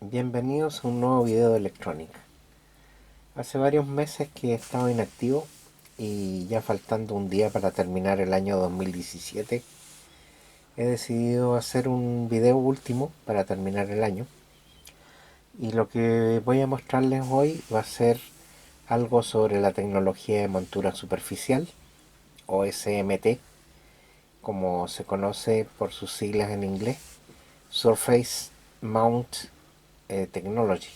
Bienvenidos a un nuevo video de electrónica. Hace varios meses que he estado inactivo y ya faltando un día para terminar el año 2017, he decidido hacer un video último para terminar el año. Y lo que voy a mostrarles hoy va a ser algo sobre la tecnología de montura superficial, o SMT, como se conoce por sus siglas en inglés, Surface Mount Technology.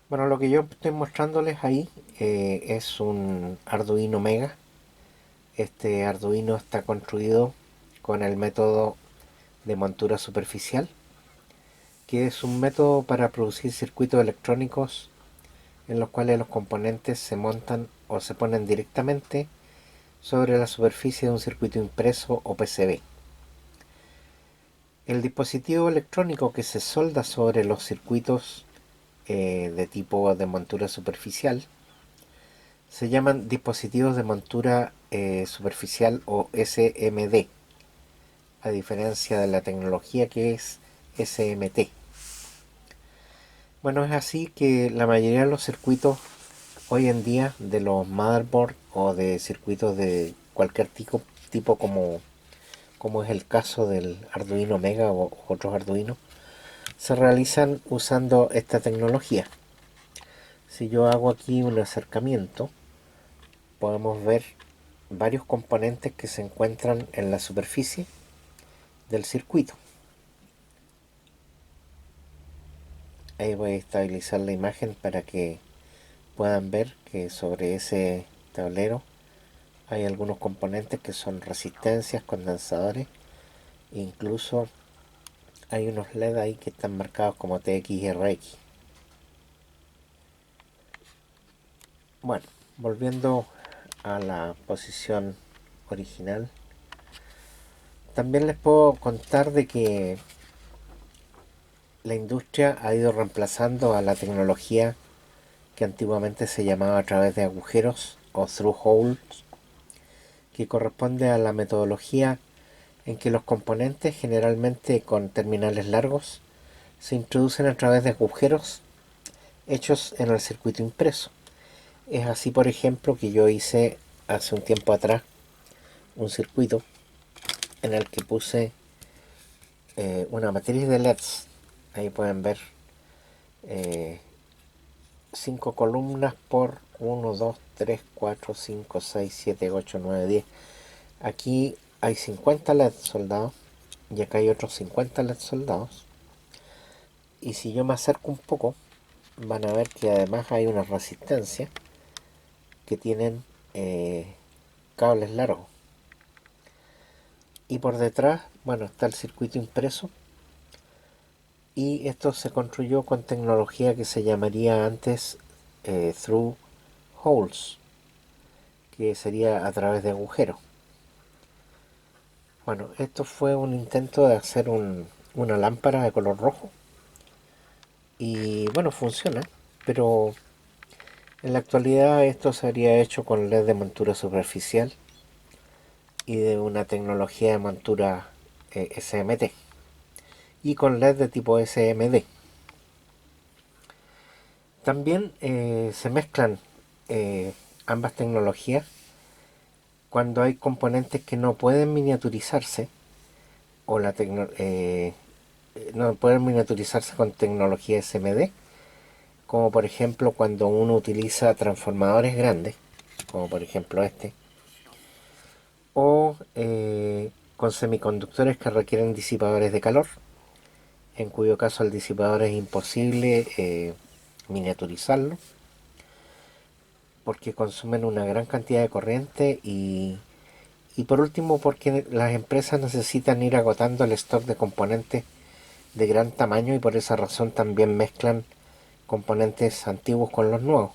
Bueno, lo que yo estoy mostrándoles ahí es un Arduino Mega. Este Arduino está construido con el método de montura superficial, que es un método para producir circuitos electrónicos en los cuales los componentes se montan o se ponen directamente sobre la superficie de un circuito impreso o PCB. El dispositivo electrónico que se solda sobre los circuitos de tipo de montura superficial se llaman dispositivos de montura superficial o SMD, a diferencia de la tecnología que es SMT. Bueno, es así que la mayoría de los circuitos hoy en día de los motherboard o de circuitos de cualquier tipo como es el caso del Arduino Mega o otros Arduinos, se realizan usando esta tecnología. Si yo hago aquí un acercamiento, podemos ver varios componentes que se encuentran en la superficie del circuito. Ahí voy a estabilizar la imagen para que puedan ver que sobre ese tablero hay algunos componentes que son resistencias, condensadores, e incluso hay unos LED ahí que están marcados como TX y RX. Bueno, volviendo a la posición original, también les puedo contar de que la industria ha ido reemplazando a la tecnología que antiguamente se llamaba a través de agujeros o through holes, que corresponde a la metodología en que los componentes, generalmente con terminales largos, se introducen a través de agujeros hechos en el circuito impreso. Es así, por ejemplo, que yo hice hace un tiempo atrás un circuito en el que puse una matriz de LEDs. Ahí pueden ver 5 columnas por 1, 2, 3, 4, 5, 6, 7, 8, 9, 10. Aquí hay 50 LEDs soldados y acá hay otros 50 LEDs soldados. Y si yo me acerco un poco, van a ver que además hay una resistencia que tienen cables largos. Y por detrás, bueno, está el circuito impreso. Y esto se construyó con tecnología que se llamaría antes through holes, que sería a través de agujeros. Bueno, esto fue un intento de hacer una lámpara de color rojo. Y bueno, funciona, pero en la actualidad esto se habría hecho con LED de montura superficial y de una tecnología de montura SMT y con LED de tipo SMD. También se mezclan ambas tecnologías cuando hay componentes que no pueden miniaturizarse o no pueden miniaturizarse con tecnología SMD, como por ejemplo cuando uno utiliza transformadores grandes, como por ejemplo este, o con semiconductores que requieren disipadores de calor, en cuyo caso el disipador es imposible miniaturizarlo porque consumen una gran cantidad de corriente y por último porque las empresas necesitan ir agotando el stock de componentes de gran tamaño y por esa razón también mezclan componentes antiguos con los nuevos.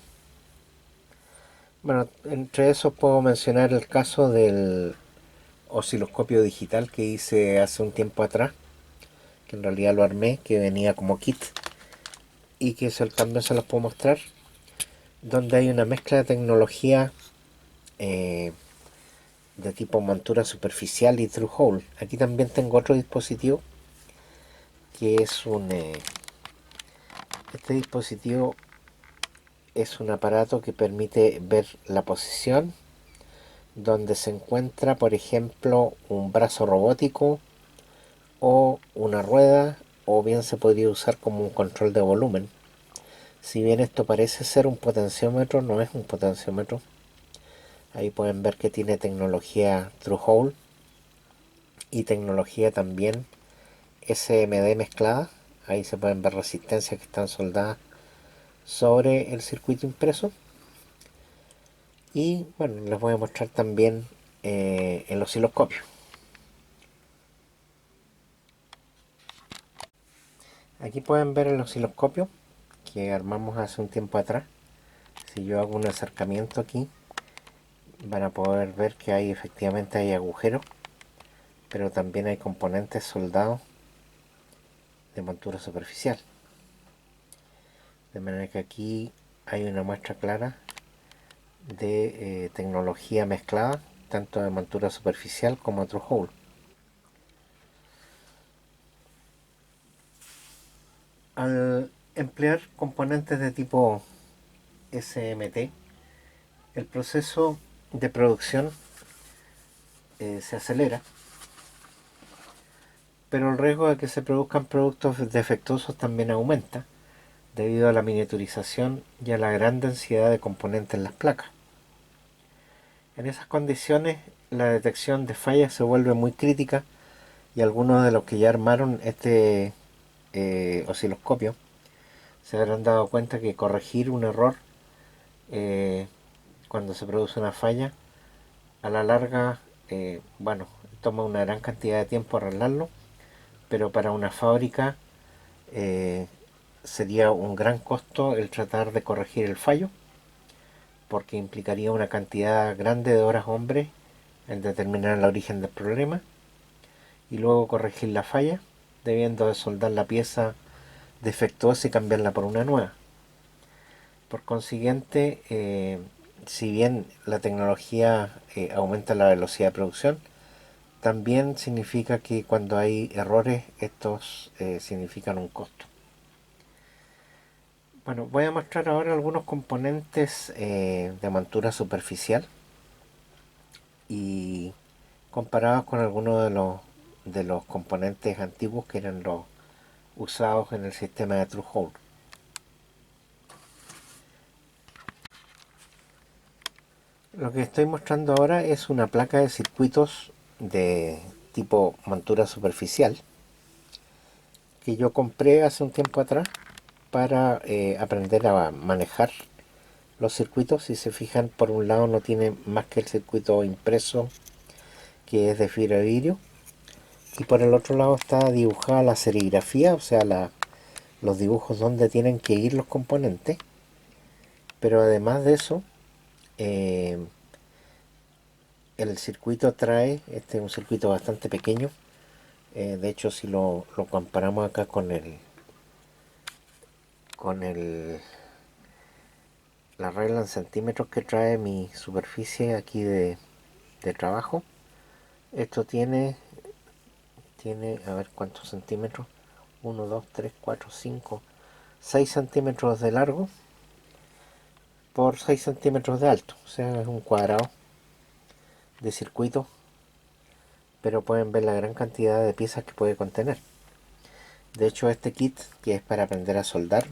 Bueno, entre esos puedo mencionar el caso del osciloscopio digital que hice hace un tiempo atrás, que en realidad lo armé, que venía como kit y que eso también se los puedo mostrar, donde hay una mezcla de tecnología eh, de tipo montura superficial y through hole. Aquí también tengo otro dispositivo que es un Este dispositivo es un aparato que permite ver la posición donde se encuentra, por ejemplo, un brazo robótico o una rueda, o bien se podría usar como un control de volumen. Si bien esto parece ser un potenciómetro, no es un potenciómetro. Ahí pueden ver que tiene tecnología Through-Hole y tecnología también SMD mezclada. Ahí se pueden ver resistencias que están soldadas sobre el circuito impreso. Y bueno, les voy a mostrar también el osciloscopio. Aquí pueden ver el osciloscopio que armamos hace un tiempo atrás. Si yo hago un acercamiento aquí, van a poder ver que hay efectivamente hay agujeros, pero también hay componentes soldados de montura superficial. De manera que aquí hay una muestra clara de tecnología mezclada, tanto de montura superficial como through-hole. Al emplear componentes de tipo SMT, el proceso de producción se acelera, pero el riesgo de que se produzcan productos defectuosos también aumenta debido a la miniaturización y a la gran densidad de componentes en las placas. En esas condiciones, la detección de fallas se vuelve muy crítica y algunos de los que ya armaron este osciloscopio se habrán dado cuenta que corregir un error cuando se produce una falla, a la larga, bueno, toma una gran cantidad de tiempo arreglarlo, pero para una fábrica sería un gran costo el tratar de corregir el fallo, porque implicaría una cantidad grande de horas hombre en determinar el origen del problema y luego corregir la falla, debiendo de soldar la pieza defectuosa y cambiarla por una nueva. Por consiguiente, si bien la tecnología aumenta la velocidad de producción, también significa que cuando hay errores, estos significan un costo. Bueno, voy a mostrar ahora algunos componentes de montura superficial y comparados con algunos de los componentes antiguos que eran los usados en el sistema de Through-Hole. Lo que estoy mostrando ahora es una placa de circuitos de tipo montura superficial que yo compré hace un tiempo atrás para aprender a manejar los circuitos. Si se fijan, por un lado no tiene más que el circuito impreso, que es de fibra de vidrio, y por el otro lado está dibujada la serigrafía, o sea, los dibujos donde tienen que ir los componentes. Pero además de eso, eh, el circuito trae, este es un circuito bastante pequeño. De hecho, si lo comparamos acá con la regla en centímetros que trae mi superficie aquí de trabajo, esto tiene, a ver cuántos centímetros, 1, 2, 3, 4, 5, 6 centímetros de largo por 6 centímetros de alto, o sea, es un cuadrado de circuito, pero pueden ver la gran cantidad de piezas que puede contener. De hecho, este kit, que es para aprender a soldar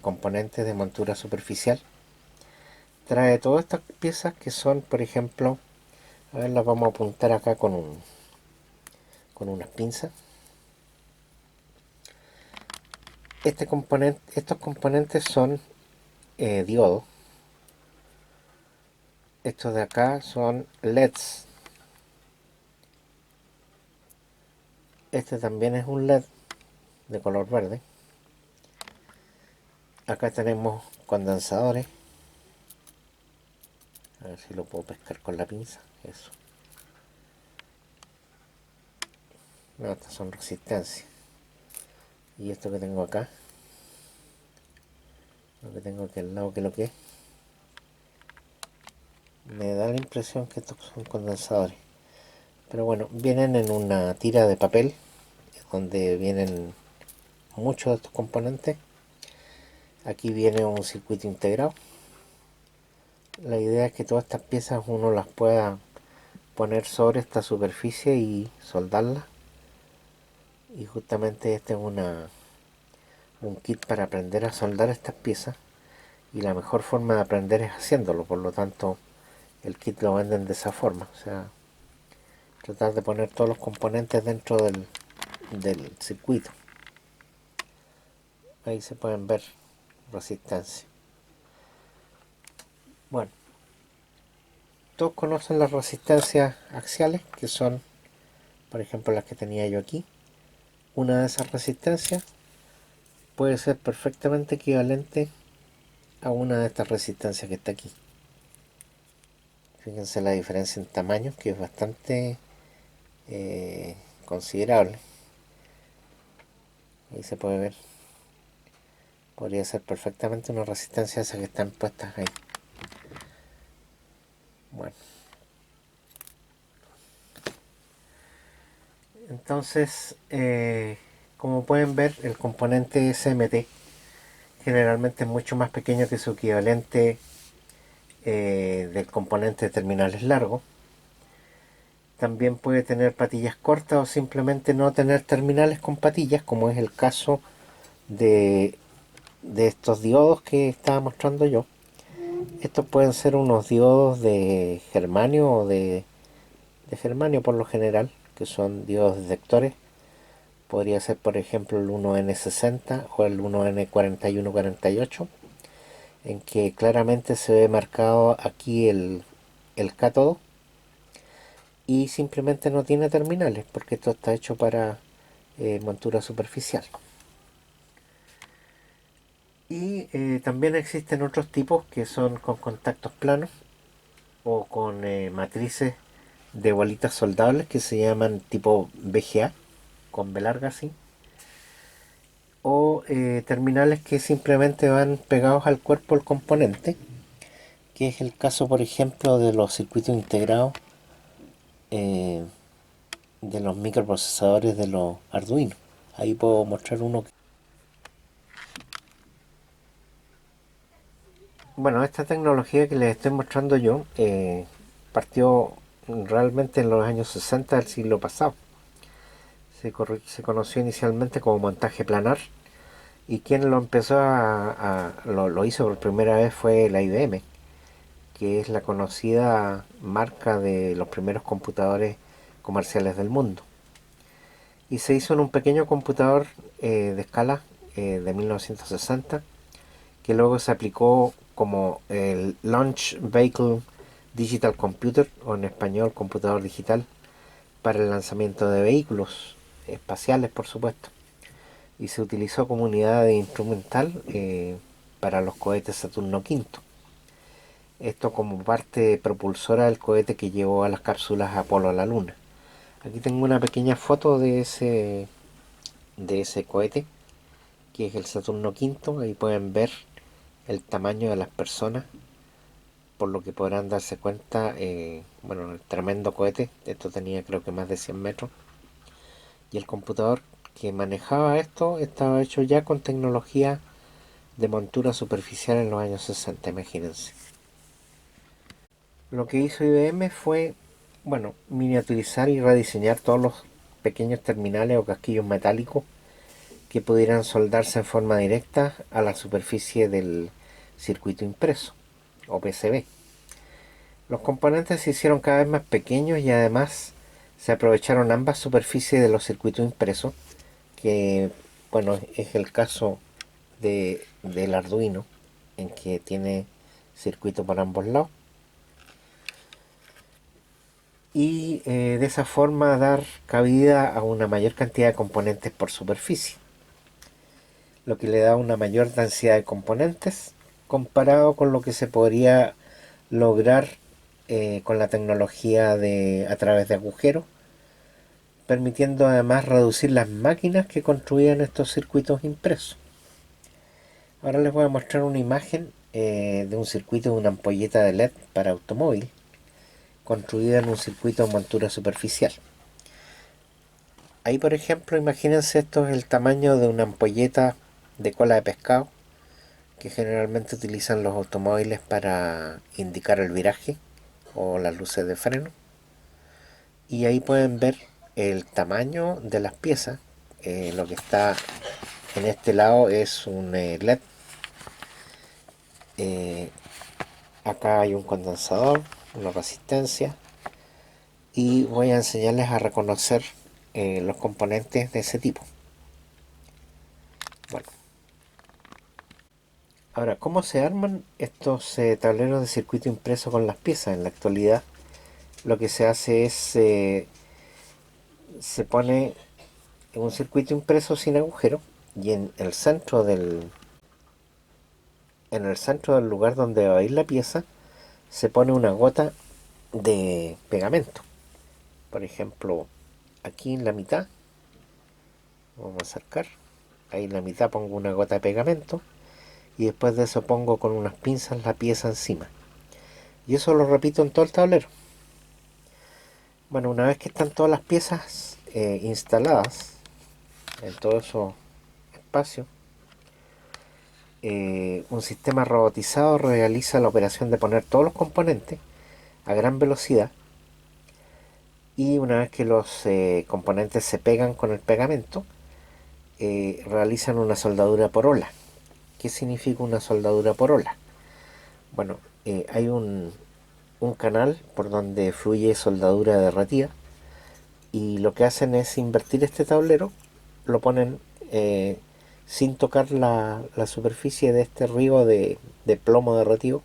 componentes de montura superficial, trae todas estas piezas que son, por ejemplo, a ver, las vamos a apuntar acá con unas pinzas. Estos componentes son diodos. Estos de acá son LEDs. Este también es un LED de color verde. Acá tenemos condensadores. A ver si lo puedo pescar con la pinza. Eso. No, estas son resistencias. Y esto que tengo acá, lo que tengo aquí al lado, que lo que es, me da la impresión que estos son condensadores. Pero bueno, vienen en una tira de papel donde vienen muchos de estos componentes. Aquí viene un circuito integrado. La idea es que todas estas piezas uno las pueda poner sobre esta superficie y soldarlas. Y justamente este es un kit para aprender a soldar estas piezas. Y la mejor forma de aprender es haciéndolo. Por lo tanto, el kit lo venden de esa forma. O sea, tratar de poner todos los componentes dentro del circuito. Ahí se pueden ver resistencia. Bueno, todos conocen las resistencias axiales, que son, por ejemplo, las que tenía yo aquí. Una de esas resistencias puede ser perfectamente equivalente a una de estas resistencias que está aquí. Fíjense la diferencia en tamaño, que es bastante considerable. Ahí se puede ver. Podría ser perfectamente una resistencia esa que están puestas ahí. Bueno. Entonces, como pueden ver, el componente SMT generalmente es mucho más pequeño que su equivalente del componente de terminales largos. También puede tener patillas cortas o simplemente no tener terminales con patillas, como es el caso de estos diodos que estaba mostrando yo. Estos pueden ser unos diodos de germanio o de germanio por lo general, que son diodos detectores. Podría ser, por ejemplo, el 1N60 o el 1N4148, en que claramente se ve marcado aquí el cátodo y simplemente no tiene terminales, porque esto está hecho para montura superficial. Y también existen otros tipos que son con contactos planos o con matrices de bolitas soldables que se llaman tipo VGA, con B larga así, o terminales que simplemente van pegados al cuerpo del componente, que es el caso, por ejemplo, de los circuitos integrados eh, de los microprocesadores de los Arduino. Ahí puedo mostrar uno. Bueno, esta tecnología que les estoy mostrando yo partió realmente en los años 60 del siglo pasado. Se conoció inicialmente como montaje planar, y quien lo empezó lo hizo por primera vez fue la IBM, que es la conocida marca de los primeros computadores comerciales del mundo. Y se hizo en un pequeño computador de escala de 1960, que luego se aplicó como el Launch Vehicle Digital Computer, o en español computador digital, para el lanzamiento de vehículos espaciales, por supuesto. Y se utilizó como unidad de instrumental para los cohetes Saturno V. Esto como parte propulsora del cohete que llevó a las cápsulas Apolo a la Luna. Aquí tengo una pequeña foto de ese cohete, que es el Saturno V. Ahí pueden ver el tamaño de las personas, por lo que podrán darse cuenta, bueno, el tremendo cohete. Esto tenía creo que más de 100 metros. Y el computador que manejaba esto estaba hecho ya con tecnología de montura superficial en los años 60, imagínense. Lo que hizo IBM fue, bueno, miniaturizar y rediseñar todos los pequeños terminales o casquillos metálicos que pudieran soldarse en forma directa a la superficie del circuito impreso o PCB. Los componentes se hicieron cada vez más pequeños y además se aprovecharon ambas superficies de los circuitos impresos, que bueno, es el caso del Arduino, en que tiene circuito por ambos lados, y de esa forma dar cabida a una mayor cantidad de componentes por superficie, lo que le da una mayor densidad de componentes comparado con lo que se podría lograr con la tecnología a través de agujeros, permitiendo además reducir las máquinas que construían estos circuitos impresos. Ahora les voy a mostrar una imagen de un circuito de una ampolleta de LED para automóvil, construida en un circuito de montura superficial. Ahí, por ejemplo, imagínense, esto es el tamaño de una ampolleta de cola de pescado, que generalmente utilizan los automóviles para indicar el viraje o las luces de freno. Y ahí pueden ver el tamaño de las piezas. Lo que está en este lado es un LED. Acá hay un condensador, una resistencia, y voy a enseñarles a reconocer los componentes de ese tipo. Bueno, ahora, ¿cómo se arman estos tableros de circuito impreso con las piezas? En la actualidad lo que se hace es se pone un circuito impreso sin agujero, y en el centro del lugar donde va a ir la pieza se pone una gota de pegamento. Por ejemplo, aquí en la mitad, vamos a acercar, ahí en la mitad pongo una gota de pegamento, y después de eso pongo con unas pinzas la pieza encima, y eso lo repito en todo el tablero. Bueno, una vez que están todas las piezas instaladas en todo ese espacio, un sistema robotizado realiza la operación de poner todos los componentes a gran velocidad, y una vez que los componentes se pegan con el pegamento, realizan una soldadura por ola. ¿Qué significa una soldadura por ola? Bueno, hay un canal por donde fluye soldadura derretida, y lo que hacen es invertir este tablero, lo ponen sin tocar la superficie de este río de plomo derretido,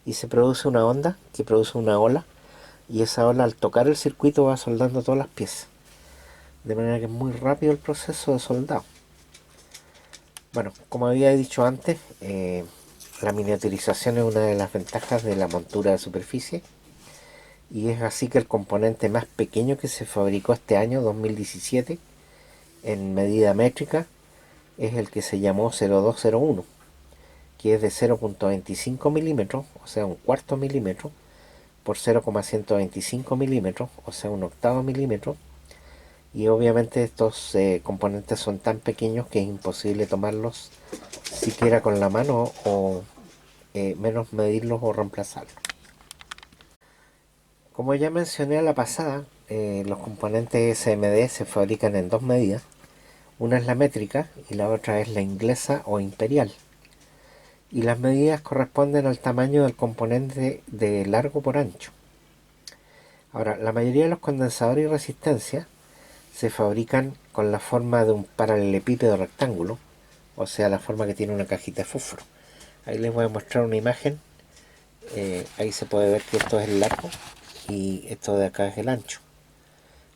y se produce una onda que produce una ola, y esa ola al tocar el circuito va soldando todas las piezas, de manera que es muy rápido el proceso de soldado. Bueno, como había dicho antes, la miniaturización es una de las ventajas de la montura de superficie, y es así que el componente más pequeño que se fabricó este año 2017 en medida métrica es el que se llamó 0201, que es de 0.25 milímetros, o sea un cuarto milímetro, por 0,125 milímetros, o sea un octavo milímetro. Y obviamente estos componentes son tan pequeños que es imposible tomarlos siquiera con la mano, o menos medirlos o reemplazarlos. Como ya mencioné a la pasada, los componentes SMD se fabrican en dos medidas. Una es la métrica y la otra es la inglesa o imperial. Y las medidas corresponden al tamaño del componente de largo por ancho. Ahora, la mayoría de los condensadores y resistencias se fabrican con la forma de un paralelepípedo rectángulo, o sea, la forma que tiene una cajita de fósforo. Ahí les voy a mostrar una imagen. Ahí se puede ver que esto es el largo y esto de acá es el ancho.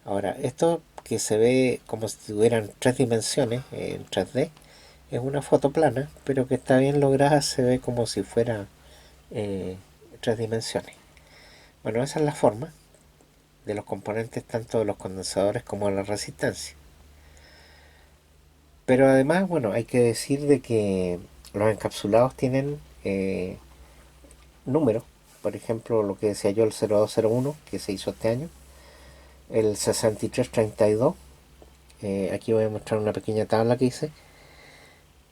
Ahora, esto que se ve como si tuvieran tres dimensiones en 3D es una foto plana, pero que está bien lograda, se ve como si fuera tres dimensiones. Bueno, esa es la forma de los componentes, tanto de los condensadores como de la resistencia. Pero además, bueno, hay que decir de que los encapsulados tienen números. Por ejemplo, lo que decía yo, el 0201, que se hizo este año, el 6332. Aquí voy a mostrar una pequeña tabla que hice.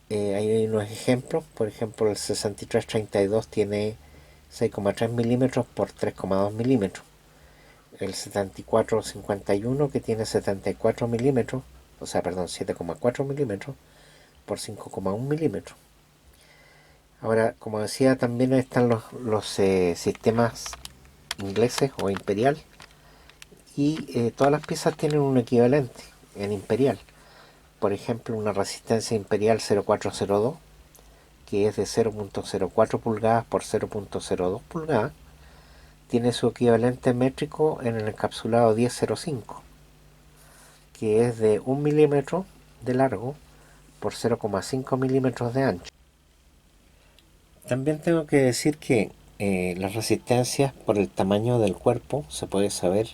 Ahí hay unos ejemplos. Por ejemplo, el 6332 tiene 6,3 milímetros por 3,2 milímetros. El 7451, que tiene 74 milímetros, o sea, perdón, 7,4 milímetros por 5,1 milímetros. Ahora, como decía, también están los sistemas ingleses o imperial, y todas las piezas tienen un equivalente en imperial. Por ejemplo, una resistencia imperial 0402, que es de 0.04 pulgadas por 0.02 pulgadas, tiene su equivalente métrico en el encapsulado 1005, que es de 1 milímetro de largo por 0,5 milímetros de ancho. También tengo que decir que las resistencias, por el tamaño del cuerpo, se puede saber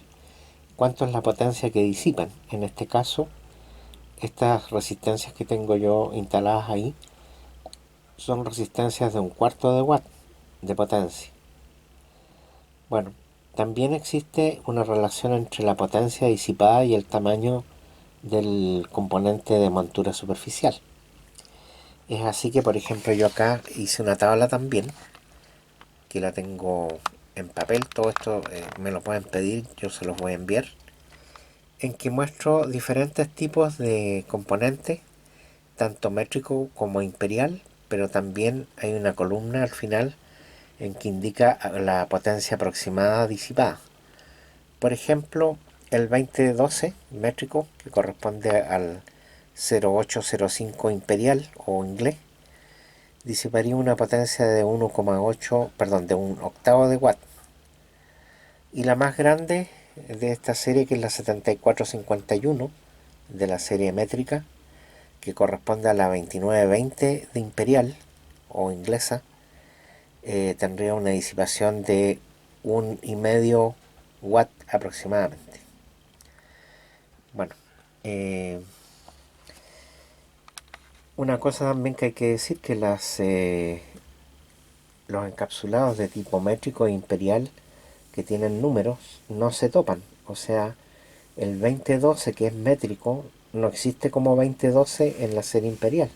cuánto es la potencia que disipan. En este caso, estas resistencias que tengo yo instaladas ahí son resistencias de un cuarto de watt de potencia. Bueno, también existe una relación entre la potencia disipada y el tamaño del componente de montura superficial. Es así que, por ejemplo, yo acá hice una tabla también, que la tengo en papel. Todo esto me lo pueden pedir, yo se los voy a enviar, en que muestro diferentes tipos de componentes, tanto métrico como imperial, pero también hay una columna al final en que indica la potencia aproximada disipada. Por ejemplo, el 2012 métrico, que corresponde al 0805 imperial o inglés, disiparía una potencia de 1,8, perdón, de un octavo de watt. Y la más grande de esta serie, que es la 7451 de la serie métrica, que corresponde a la 2920 de imperial o inglesa, tendría una disipación de 1,5 watt aproximadamente. Bueno, una cosa también que hay que decir, que los encapsulados de tipo métrico e imperial que tienen números no se topan. O sea, el 2012, que es métrico, no existe como 2012 en la serie imperial.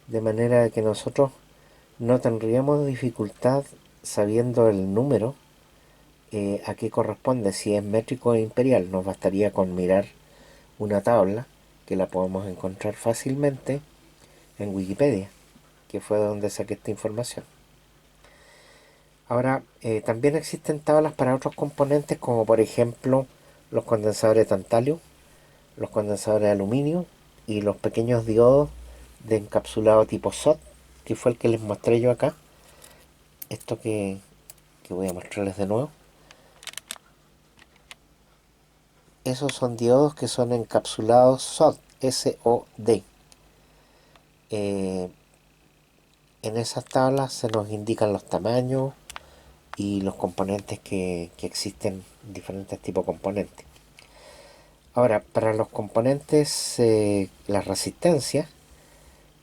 De manera que nosotros no tendríamos dificultad sabiendo el número a qué corresponde, si es métrico o imperial. Nos bastaría con mirar una tabla, que la podemos encontrar fácilmente en Wikipedia, que fue de donde saqué esta información. Ahora, también existen tablas para otros componentes, como por ejemplo los condensadores de tantalio, los condensadores de aluminio y los pequeños diodos de encapsulado tipo SOT, que fue el que les mostré yo acá. Esto que voy a mostrarles de nuevo. Esos son diodos que son encapsulados SOD, S-O-D. En esas tablas se nos indican los tamaños y los componentes que existen, diferentes tipos de componentes. Ahora, para los componentes, las resistencias,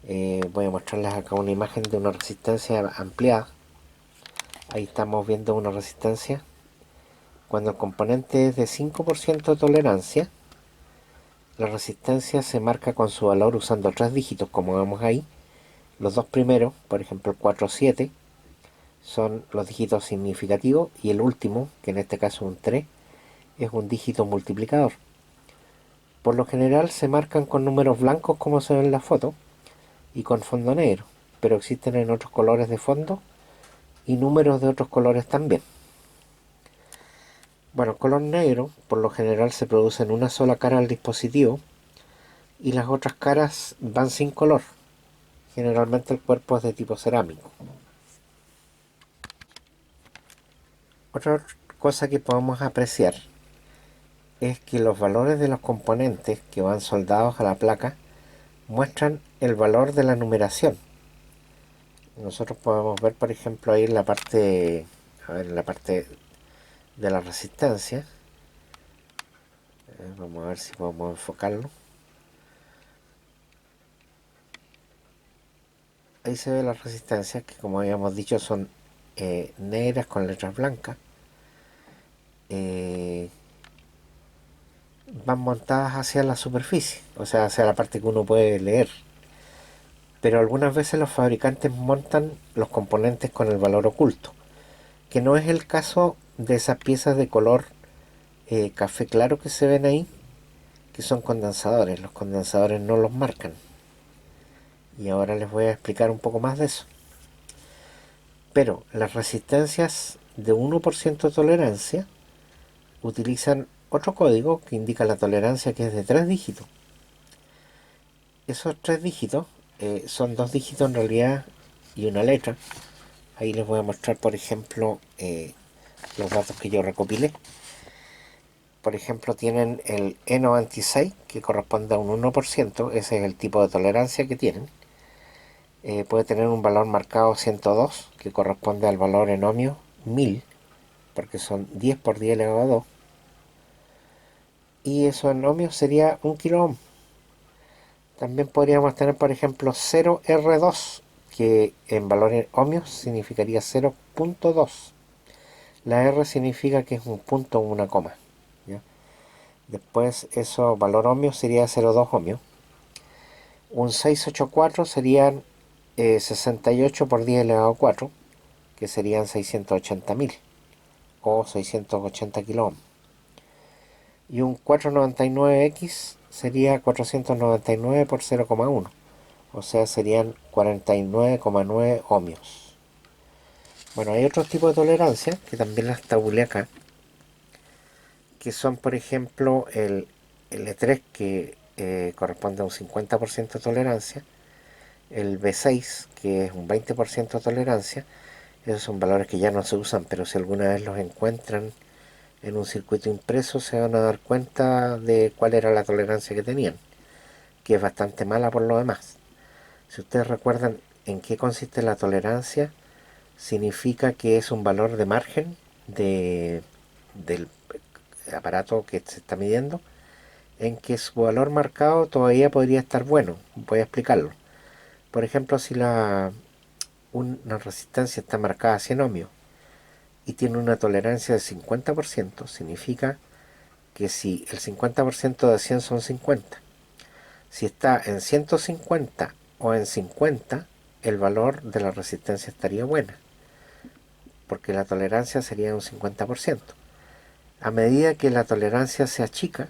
voy a mostrarles acá una imagen de una resistencia ampliada. Ahí estamos viendo una resistencia. Cuando el componente es de 5% de tolerancia, la resistencia se marca con su valor usando 3 dígitos, como vemos ahí. Los dos primeros, por ejemplo el 4,7, son los dígitos significativos, y el último, que en este caso es un 3, es un dígito multiplicador. Por lo general se marcan con números blancos, como se ve en la foto, y con fondo negro, pero existen en otros colores de fondo y números de otros colores también. Bueno, el color negro por lo general se produce en una sola cara del dispositivo, y las otras caras van sin color. Generalmente el cuerpo es de tipo cerámico. Otra cosa que podemos apreciar es que los valores de los componentes que van soldados a la placa muestran el valor de la numeración. Nosotros podemos ver, por ejemplo, ahí en la parte, en la parte de la resistencia. Vamos a ver si podemos enfocarlo. Ahí se ve las resistencias, que como habíamos dicho son negras con letras blancas. Van montadas hacia la superficie, o sea, hacia la parte que uno puede leer. Pero algunas veces los fabricantes montan los componentes con el valor oculto, que no es el caso de esas piezas de color café claro que se ven ahí, que son condensadores. Los condensadores no los marcan. Y ahora les voy a explicar un poco más de eso. Pero las resistencias de 1% de tolerancia utilizan otro código que indica la tolerancia, que es de 3 dígitos. Esos 3 dígitos son 2 dígitos en realidad y una letra. Ahí les voy a mostrar, por ejemplo, los datos que yo recopilé. Por ejemplo, tienen el E96, que corresponde a un 1%, ese es el tipo de tolerancia que tienen. Puede tener un valor marcado 102, que corresponde al valor en ohmios 1000, porque son 10 por 10 elevado a 2. Y eso en ohmios sería 1 kilo ohm. También podríamos tener, por ejemplo, 0R2, que en valores ohmios significaría 0,2. La R significa que es un punto o una coma, ¿ya? Después, eso, valor ohmio sería 0,2 ohmios. Un 684 serían 68 por 10 elevado a 4, que serían 680.000 o 680 kiloohms. Y un 499X sería 499 por 0,1, o sea, serían 49,9 ohmios. Bueno, hay otros tipos de tolerancia que también las tabulé acá, que son, por ejemplo, el E3, que corresponde a un 50% de tolerancia, el B6, que es un 20% de tolerancia. Esos son valores que ya no se usan, pero si alguna vez los encuentran en un circuito impreso se van a dar cuenta de cuál era la tolerancia que tenían, que es bastante mala por lo demás. Si ustedes recuerdan en qué consiste la tolerancia, significa que es un valor de margen del aparato que se está midiendo, en que su valor marcado todavía podría estar bueno. Voy a explicarlo. Por ejemplo, si una resistencia está marcada a 100 ohmios y tiene una tolerancia de 50%, significa que si el 50% de 100 son 50, si está en 150 o en 50, el valor de la resistencia estaría buena, porque la tolerancia sería un 50%. A medida que la tolerancia se achica,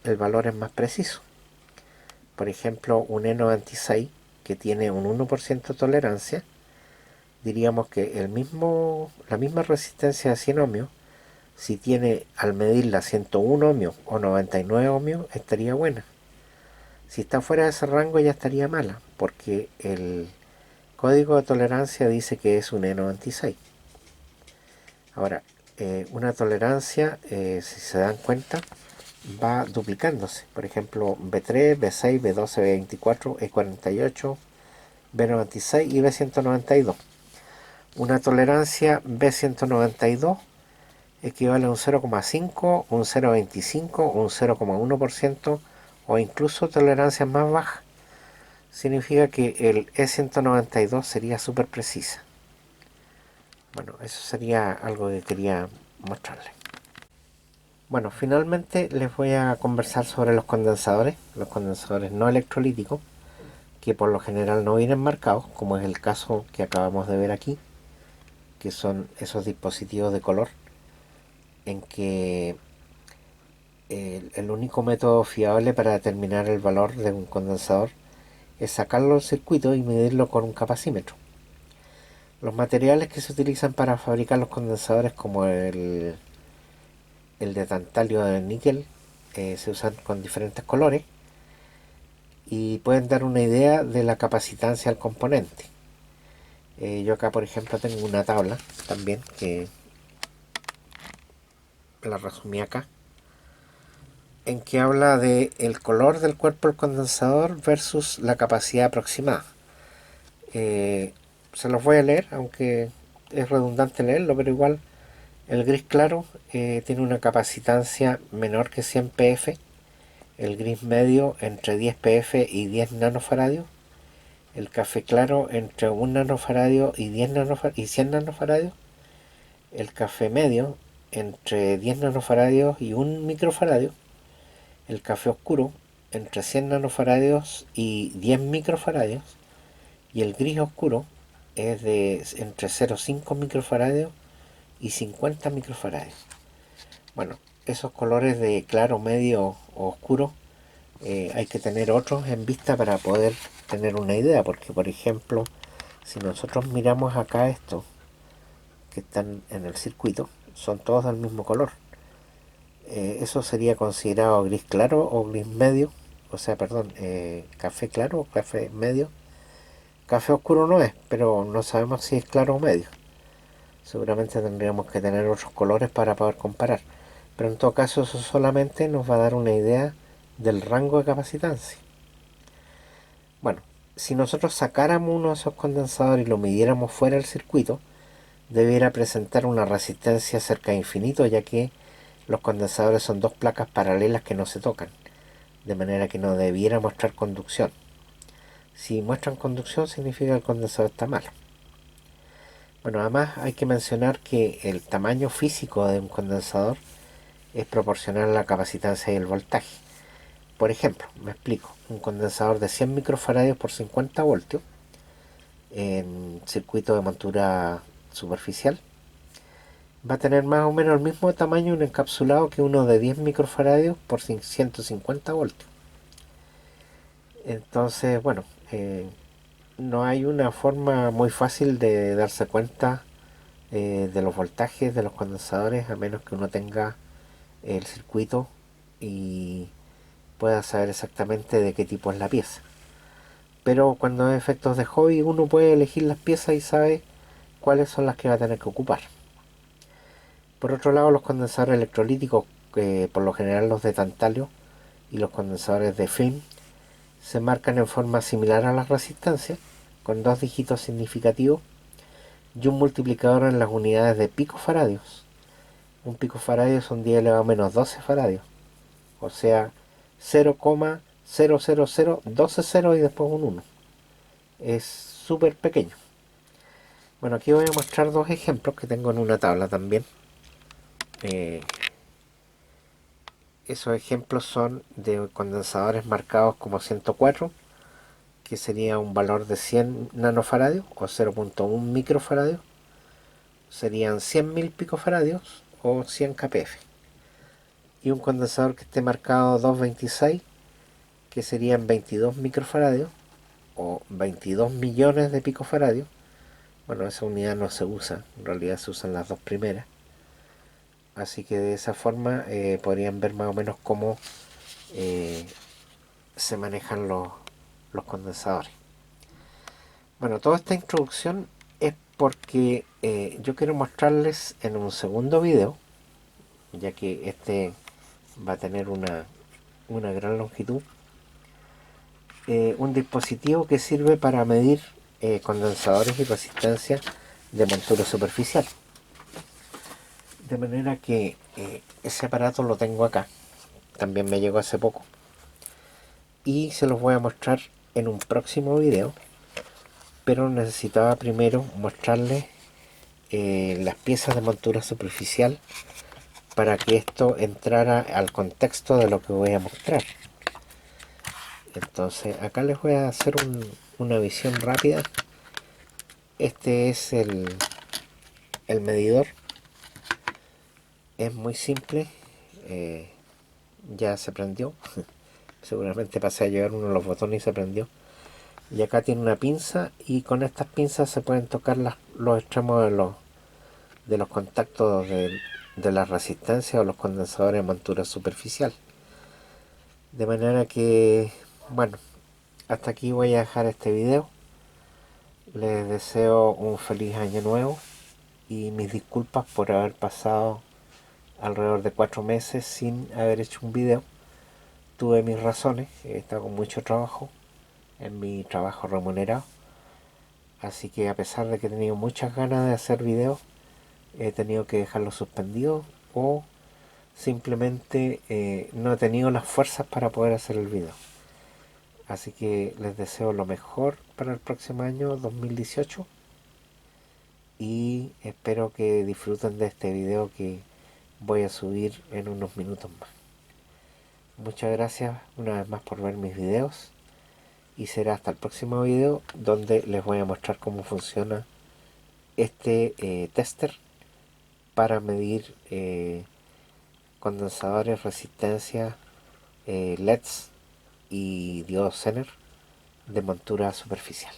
el valor es más preciso. Por ejemplo, un E96 que tiene un 1% de tolerancia, diríamos que la misma resistencia de 100 ohmios, si tiene al medirla 101 ohmios o 99 ohmios, estaría buena. Si está fuera de ese rango ya estaría mala, porque el código de tolerancia dice que es un E96. Ahora, una tolerancia, si se dan cuenta, va duplicándose. Por ejemplo, B3, B6, B12, B24, E48, B96 y B192. Una tolerancia B192 equivale a un 0,5, un 0,25, un 0,1% o incluso tolerancias más bajas. Significa que el E192 sería súper precisa. Bueno, eso sería algo que quería mostrarles. Bueno, finalmente les voy a conversar sobre los condensadores no electrolíticos, que por lo general no vienen marcados, como es el caso que acabamos de ver aquí, que son esos dispositivos de color, en que el único método fiable para determinar el valor de un condensador es sacarlo del circuito y medirlo con un capacímetro. Los materiales que se utilizan para fabricar los condensadores, como el de tantalio de níquel, se usan con diferentes colores y pueden dar una idea de la capacitancia del componente. Yo acá, por ejemplo, tengo una tabla también que la resumí acá, en que habla de el color del cuerpo del condensador versus la capacidad aproximada. Se los voy a leer, aunque es redundante leerlo, pero igual el gris claro tiene una capacitancia menor que 100 pf, el gris medio entre 10 pf y 10 nanofaradios, el café claro entre 1 nanofaradio y 100 nanofaradios, el café medio entre 10 nanofaradios y 1 microfaradio, el café oscuro entre 100 nanofaradios y 10 microfaradios, y el gris oscuro es de entre 0,5 microfaradios y 50 microfaradios. Bueno, esos colores de claro, medio o oscuro hay que tener otros en vista para poder tener una idea, porque por ejemplo, si nosotros miramos acá estos que están en el circuito, son todos del mismo color. Eso sería considerado gris claro o gris medio, o sea, perdón, café claro o café medio. Café oscuro no es, pero no sabemos si es claro o medio. Seguramente tendríamos que tener otros colores para poder comparar, pero en todo caso eso solamente nos va a dar una idea del rango de capacitancia. Bueno, si nosotros sacáramos uno de esos condensadores y lo midiéramos fuera del circuito, debiera presentar una resistencia cerca de infinito, ya que los condensadores son dos placas paralelas que no se tocan, de manera que no debiera mostrar conducción. Si muestran conducción significa que el condensador está malo. Bueno, además hay que mencionar que el tamaño físico de un condensador es proporcional a la capacitancia y el voltaje. Por ejemplo, me explico, un condensador de 100 microfaradios por 50 voltios en circuito de montura superficial. Va a tener más o menos el mismo tamaño un encapsulado que uno de 10 microfaradios por 150 voltios. Entonces, bueno, no hay una forma muy fácil de darse cuenta de los voltajes de los condensadores, a menos que uno tenga el circuito y pueda saber exactamente de qué tipo es la pieza. Pero cuando hay efectos de hobby, uno puede elegir las piezas y sabe cuáles son las que va a tener que ocupar. Por otro lado, los condensadores electrolíticos, por lo general los de tantalio, y los condensadores de film, se marcan en forma similar a las resistencias, con dos dígitos significativos y un multiplicador en las unidades de picofaradios. Un picofaradio son 10 elevado a menos 12 faradios, o sea 0,00012 ceros y después un 1. Es súper pequeño. Bueno, aquí voy a mostrar dos ejemplos que tengo en una tabla también. Esos ejemplos son de condensadores marcados como 104, que sería un valor de 100 nanofaradios o 0,1 microfaradios. Serían 100.000 picofaradios o 100 kpf. Y un condensador que esté marcado 226, que serían 22 microfaradios o 22 millones de picofaradios. Bueno, esa unidad no se usa, en realidad se usan las dos primeras. Así que de esa forma podrían ver más o menos cómo se manejan los condensadores. Bueno, toda esta introducción es porque yo quiero mostrarles en un segundo video, ya que este va a tener una gran longitud, un dispositivo que sirve para medir condensadores y resistencia de montura superficial. De manera que ese aparato lo tengo acá, también me llegó hace poco, y se los voy a mostrar en un próximo video, pero necesitaba primero mostrarles las piezas de montura superficial para que esto entrara al contexto de lo que voy a mostrar. Entonces acá les voy a hacer una visión rápida. Este es el medidor. Es muy simple. Ya se prendió. Seguramente pasé a llevar uno de los botones y se prendió. Y acá tiene una pinza, y con estas pinzas se pueden tocar los extremos de los contactos de la resistencia o los condensadores de montura superficial. De manera que, bueno, hasta aquí voy a dejar este video. Les deseo un feliz año nuevo y mis disculpas por haber pasado alrededor de 4 meses sin haber hecho un video. Tuve mis razones, he estado con mucho trabajo en mi trabajo remunerado, así que a pesar de que he tenido muchas ganas de hacer videos, he tenido que dejarlo suspendido o simplemente no he tenido las fuerzas para poder hacer el video. Así que les deseo lo mejor para el próximo año 2018 y espero que disfruten de este video que voy a subir en unos minutos más. Muchas gracias una vez más por ver mis videos y será hasta el próximo video, donde les voy a mostrar cómo funciona este tester para medir condensadores, resistencia, LEDs y diodos Zener de montura superficial.